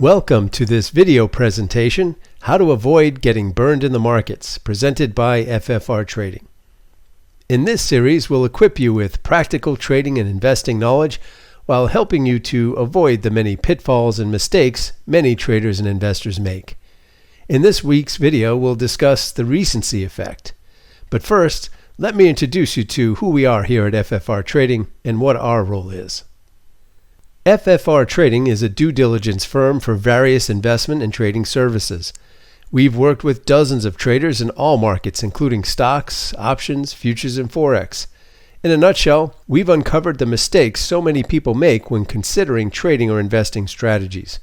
Welcome to this video presentation, How to Avoid Getting Burned in the Markets, presented by FFR Trading. In this series, we'll equip you with practical trading and investing knowledge while helping you to avoid the many pitfalls and mistakes many traders and investors make. In this week's video, we'll discuss the recency effect. But first, let me introduce you to who we are here at FFR Trading and what our role is. FFR Trading is a due diligence firm for various investment and trading services. We've worked with dozens of traders in all markets, including stocks, options, futures, and Forex. In a nutshell, we've uncovered the mistakes so many people make when considering trading or investing strategies.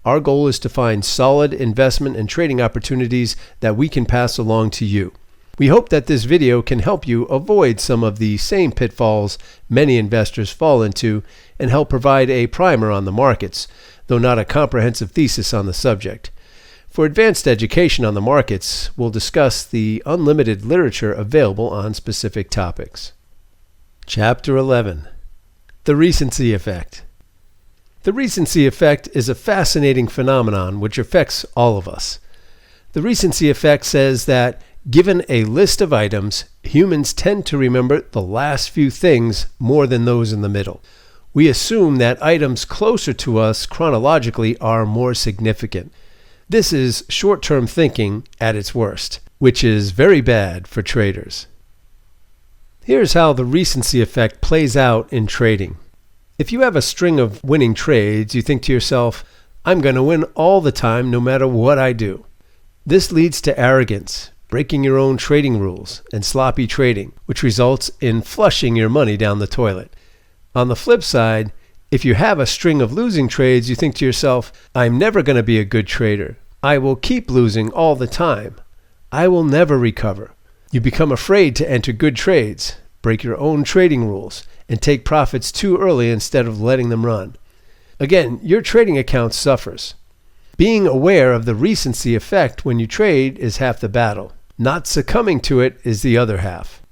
Our goal is to find solid investment and trading opportunities that we can pass along to you. We hope that this video can help you avoid some of the same pitfalls many investors fall into and help provide a primer on the markets, though not a comprehensive thesis on the subject. For advanced education on the markets, we'll discuss the unlimited literature available on specific topics. Chapter 11. The Recency Effect. The recency effect is a fascinating phenomenon which affects all of us. The recency effect says that given a list of items, humans tend to remember the last few things more than those in the middle. We assume that items closer to us chronologically are more significant. This is short-term thinking at its worst, which is very bad for traders. Here's how the recency effect plays out in trading. If you have a string of winning trades, you think to yourself, I'm going to win all the time no matter what I do. This leads to arrogance, breaking your own trading rules, and sloppy trading, which results in flushing your money down the toilet. On the flip side, if you have a string of losing trades, you think to yourself, I'm never going to be a good trader. I will keep losing all the time. I will never recover. You become afraid to enter good trades, break your own trading rules, and take profits too early instead of letting them run. Again, your trading account suffers. Being aware of the recency effect when you trade is half the battle. Not succumbing to it is the other half.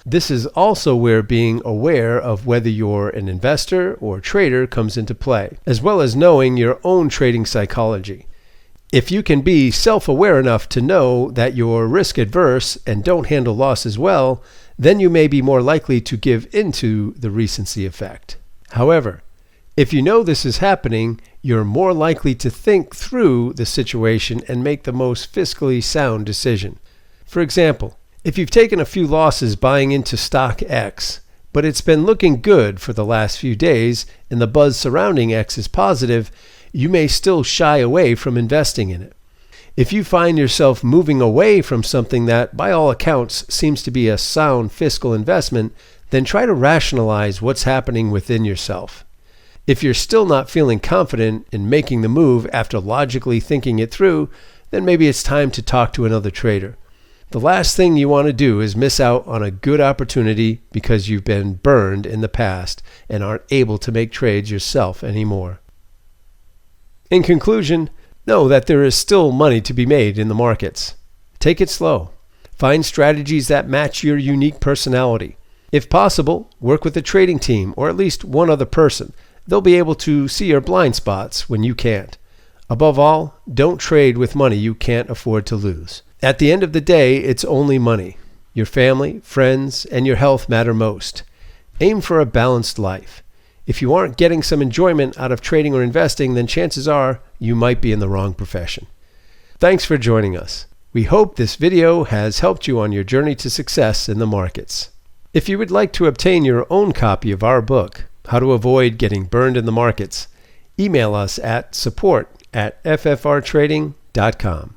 This is also where being aware of whether you're an investor or trader comes into play, as well as knowing your own trading psychology. If you can be self-aware enough to know that you're risk adverse and don't handle losses well, then you may be more likely to give into the recency effect. However, if you know this is happening, you're more likely to think through the situation and make the most fiscally sound decision. For example, if you've taken a few losses buying into stock X, but it's been looking good for the last few days and the buzz surrounding X is positive, you may still shy away from investing in it. If you find yourself moving away from something that, by all accounts, seems to be a sound fiscal investment, then try to rationalize what's happening within yourself. If you're still not feeling confident in making the move after logically thinking it through, then maybe it's time to talk to another trader. The last thing you want to do is miss out on a good opportunity because you've been burned in the past and aren't able to make trades yourself anymore. In conclusion, know that there is still money to be made in the markets. Take it slow. Find strategies that match your unique personality. If possible, work with a trading team or at least one other person. They'll be able to see your blind spots when you can't. Above all, don't trade with money you can't afford to lose. At the end of the day, it's only money. Your family, friends, and your health matter most. Aim for a balanced life. If you aren't getting some enjoyment out of trading or investing, then chances are you might be in the wrong profession. Thanks for joining us. We hope this video has helped you on your journey to success in the markets. If you would like to obtain your own copy of our book, How to Avoid Getting Burned in the Markets, email us at support@ffrtrading.com.